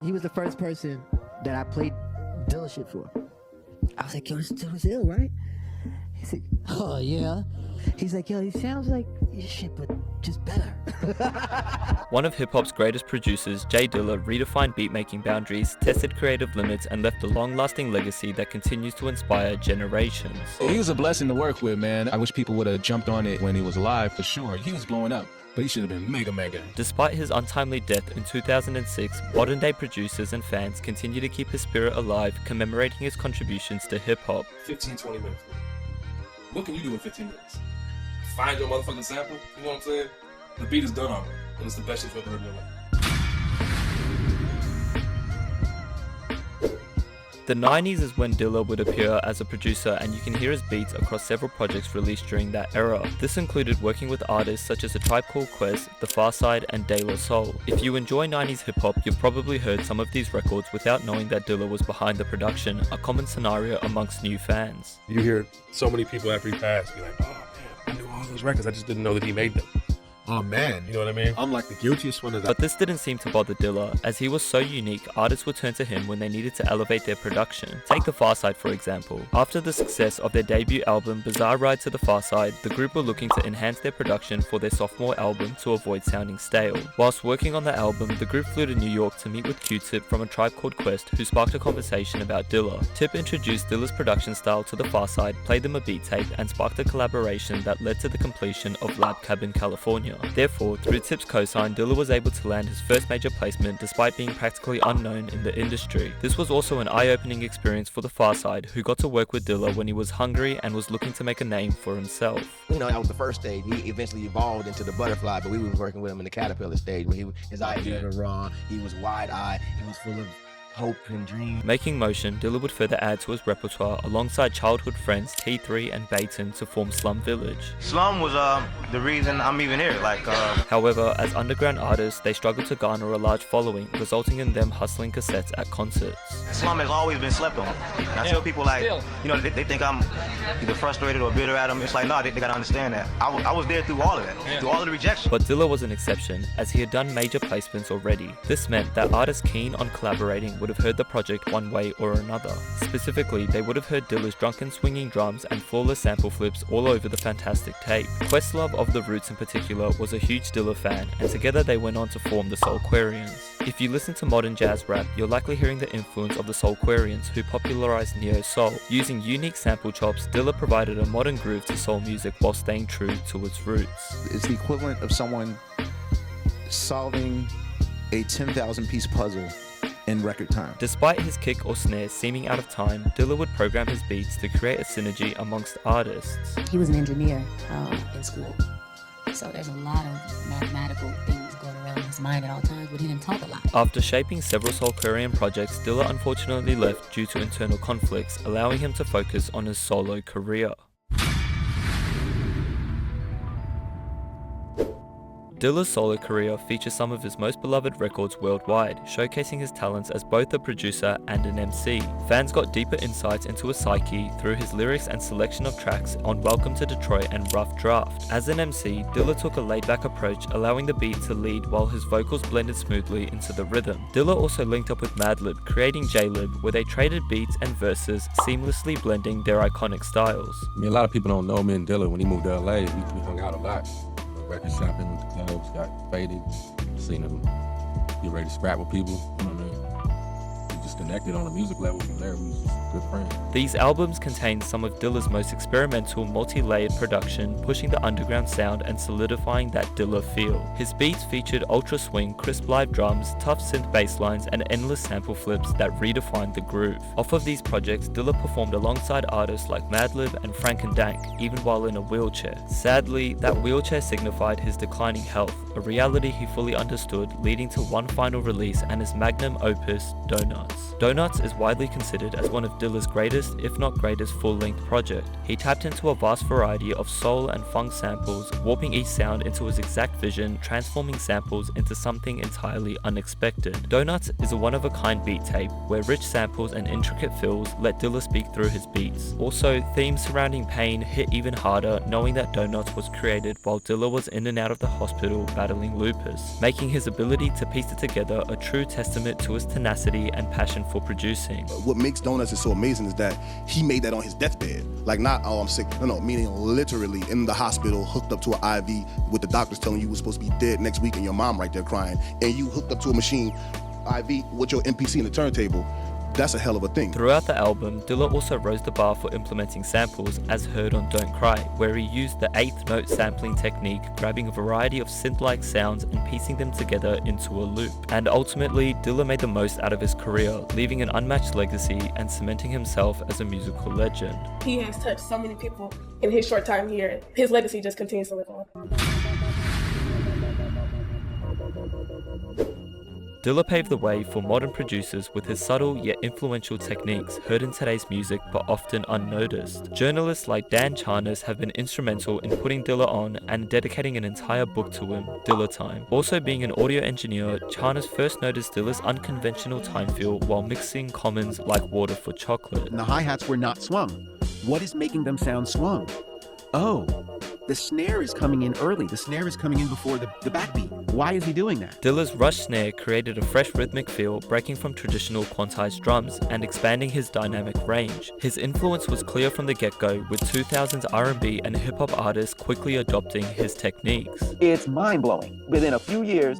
He was the first person that I played Dilla shit for. I was like, yo, this dude was ill, right? He's like, oh yeah. He's like, yo, he sounds like your shit, but just better. One of hip-hop's greatest producers, J Dilla, redefined beat-making boundaries, tested creative limits, and left a long-lasting legacy that continues to inspire generations. He was a blessing to work with, man. I wish people would have jumped on it when he was alive, for sure. He was blowing up, but he should have been mega. Despite his untimely death in 2006, modern-day producers and fans continue to keep his spirit alive, commemorating his contributions to hip-hop. 15-20 minutes. What can you do in 15 minutes? Find your motherfucking sample, you know what I'm saying? The beat is done already, and it's the best you've ever heard in your life. The 90s is when Dilla would appear as a producer, and you can hear his beats across several projects released during that era. This included working with artists such as A Tribe Called Quest, The Pharcyde, and De La Soul. If you enjoy 90s hip-hop, you've probably heard some of these records without knowing that Dilla was behind the production, a common scenario amongst new fans. You hear so many people after he passed be like, oh man, I knew all those records, I just didn't know that he made them. Oh man, you know what I mean? I'm like the guiltiest one of that. But this didn't seem to bother Dilla, as he was so unique, artists would turn to him when they needed to elevate their production. Take The Pharcyde for example. After the success of their debut album Bizarre Ride to the Pharcyde, the group were looking to enhance their production for their sophomore album to avoid sounding stale. Whilst working on the album, the group flew to New York to meet with Q-Tip from A Tribe Called Quest, who sparked a conversation about Dilla. Tip introduced Dilla's production style to the Pharcyde, played them a beat tape, and sparked a collaboration that led to the completion of Lab Cabin, California. Therefore, through Tip's cosign, Dilla was able to land his first major placement despite being practically unknown in the industry. This was also an eye-opening experience for the Pharcyde, who got to work with Dilla when he was hungry and was looking to make a name for himself. You know, that was the first stage. He eventually evolved into the butterfly, but we were working with him in the caterpillar stage where his ideas were raw, he was wide-eyed, he was full of hope and dreams. Making Motion, Dilla would further add to his repertoire alongside childhood friends T3 and Baton to form Slum Village. Slum was the reason I'm even here. However, as underground artists, they struggled to garner a large following, resulting in them hustling cassettes at concerts. Slum has always been slept on. And I tell people they think I'm either frustrated or bitter at them. It's like, no, they gotta understand that. I was there through all of that, through all of the rejection. But Dilla was an exception, as he had done major placements already. This meant that artists keen on collaborating would have heard the project one way or another. Specifically, they would have heard Dilla's drunken swinging drums and flawless sample flips all over the fantastic tape. Questlove of The Roots in particular was a huge Dilla fan, and together they went on to form the Soulquarians. If you listen to modern jazz rap, you're likely hearing the influence of the Soulquarians, who popularized neo-soul. Using unique sample chops, Dilla provided a modern groove to soul music while staying true to its roots. It's the equivalent of someone solving a 10,000 piece puzzle in record time. Despite his kick or snare seeming out of time, Dilla would program his beats to create a synergy amongst artists. He was an engineer in school, so there's a lot of mathematical things going around in his mind at all times, but he didn't talk a lot. After shaping several Soulquarian projects, Dilla unfortunately left due to internal conflicts, allowing him to focus on his solo career. Dilla's solo career features some of his most beloved records worldwide, showcasing his talents as both a producer and an MC. Fans got deeper insights into his psyche through his lyrics and selection of tracks on Welcome to Detroit and Rough Draft. As an MC, Dilla took a laid-back approach, allowing the beat to lead while his vocals blended smoothly into the rhythm. Dilla also linked up with Madlib, creating J-Lib, where they traded beats and verses, seamlessly blending their iconic styles. I mean, a lot of people don't know me and Dilla. When he moved to LA, we hung out a lot. Record shopping with the clubs, got faded, seen him get ready to scrap with people, you know what I mean? We just connected on a music level from there, we was just good friends. These albums contain some of Dilla's most experimental, multi-layered production, pushing the underground sound and solidifying that Dilla feel. His beats featured ultra swing, crisp live drums, tough synth bass lines, and endless sample flips that redefined the groove. Off of these projects, Dilla performed alongside artists like Madlib and Frank and Dank, even while in a wheelchair. Sadly, that wheelchair signified his declining health, a reality he fully understood, leading to one final release and his magnum opus, Donuts. Donuts is widely considered as one of Dilla's greatest, if not greatest, full-length project. He tapped into a vast variety of soul and funk samples, warping each sound into his exact vision, transforming samples into something entirely unexpected. Donuts is a one-of-a-kind beat tape, where rich samples and intricate fills let Dilla speak through his beats. Also, themes surrounding pain hit even harder, knowing that Donuts was created while Dilla was in and out of the hospital battling lupus, making his ability to piece it together a true testament to his tenacity and passion for producing. What makes Donuts is so amazing is that he made that on his deathbed. Like, not, oh, I'm sick. No, meaning literally in the hospital, hooked up to an IV with the doctors telling you you were supposed to be dead next week and your mom right there crying, and you hooked up to a machine, IV, with your MPC and the turntable. That's a hell of a thing. Throughout the album, Dilla also rose the bar for implementing samples, as heard on Don't Cry, where he used the 8th note sampling technique, grabbing a variety of synth-like sounds and piecing them together into a loop. And ultimately, Dilla made the most out of his career, leaving an unmatched legacy and cementing himself as a musical legend. He has touched so many people in his short time here. His legacy just continues to live on. Dilla paved the way for modern producers with his subtle yet influential techniques heard in today's music but often unnoticed. Journalists like Dan Charnas have been instrumental in putting Dilla on and dedicating an entire book to him, Dilla Time. Also being an audio engineer, Charnas first noticed Dilla's unconventional time feel while mixing commons like water for chocolate. And the hi-hats were not swung. What is making them sound swung? Oh, the snare is coming in early. The snare is coming in before the backbeat. Why is he doing that? Dilla's rush snare created a fresh rhythmic feel, breaking from traditional quantized drums and expanding his dynamic range. His influence was clear from the get-go, with 2000s R&B and hip-hop artists quickly adopting his techniques. It's mind-blowing. Within a few years,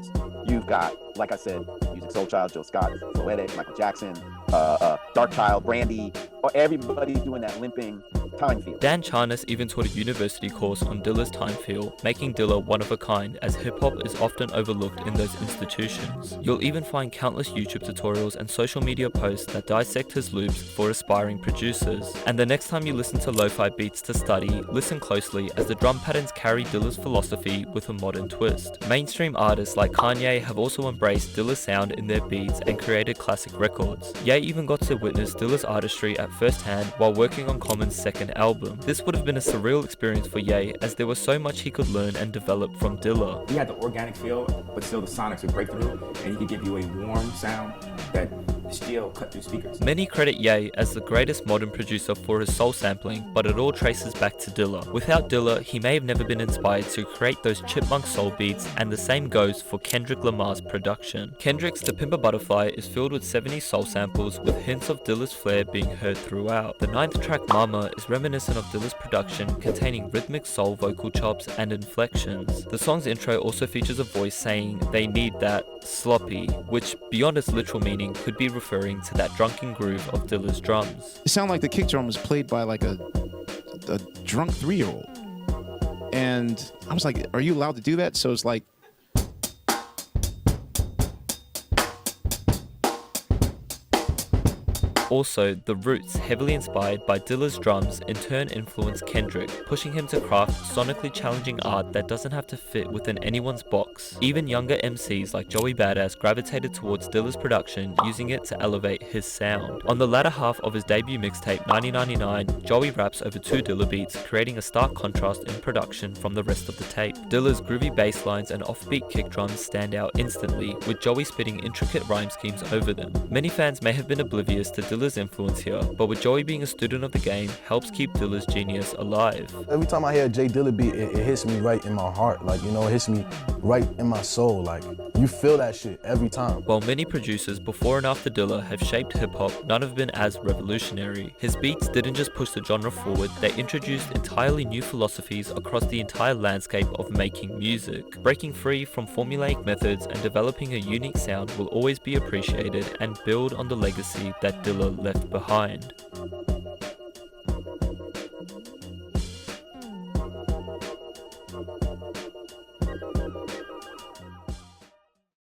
you've got, like I said, Music Soul Child, Jill Scott, Poetic, Michael Jackson, Dark Child, Brandy, or everybody doing that limping time feel. Dan Charnas even taught a university course on Dilla's time feel, making Dilla one of a kind, as hip-hop is often overlooked in those institutions. You'll even find countless YouTube tutorials and social media posts that dissect his loops for aspiring producers. And the next time you listen to lo-fi beats to study, listen closely, as the drum patterns carry Dilla's philosophy with a modern twist. Mainstream artists like Kanye have also embraced Dilla's sound in their beats and created classic records. Ye even got to witness Dilla's artistry at first hand while working on Common's second album. This would have been a surreal experience for Ye, as there was so much he could learn and develop from Dilla. He had the organic feel, but still the sonics would break through, and he could give you a warm sound that still cut through speakers. Many credit Ye as the greatest modern producer for his soul sampling, but it all traces back to Dilla. Without Dilla, he may have never been inspired to create those chipmunk soul beats, and the same goes for Kendrick Lamar's production. Kendrick's To Pimp a Butterfly is filled with 70s soul samples, with hints of Dilla's flair being heard throughout. The 9th track, Mama, is reminiscent of Dilla's production, containing rhythmic soul vocal chops and inflections. The song's intro also features a voice saying they need that sloppy, which beyond its literal meaning could be referring to that drunken groove of Dilla's drums. It sounded like the kick drum was played by like a drunk 3-year-old. And I was like, are you allowed to do that? So it's like, Also, the Roots, heavily inspired by Dilla's drums, in turn influenced Kendrick, pushing him to craft sonically challenging art that doesn't have to fit within anyone's box. Even younger MCs like Joey Badass gravitated towards Dilla's production, using it to elevate his sound. On the latter half of his debut mixtape 1999, Joey raps over 2 Dilla beats, creating a stark contrast in production from the rest of the tape. Dilla's groovy bass lines and offbeat kick drums stand out instantly, with Joey spitting intricate rhyme schemes over them. Many fans may have been oblivious to Dilla's influence here, but with Joey being a student of the game, helps keep Dilla's genius alive. Every time I hear a J Dilla beat, it hits me right in my heart. Like, you know, it hits me right in my soul. Like, you feel that shit every time. While many producers before and after Dilla have shaped hip-hop, none have been as revolutionary. His beats didn't just push the genre forward, they introduced entirely new philosophies across the entire landscape of making music. Breaking free from formulaic methods and developing a unique sound will always be appreciated and build on the legacy that Dilla left behind.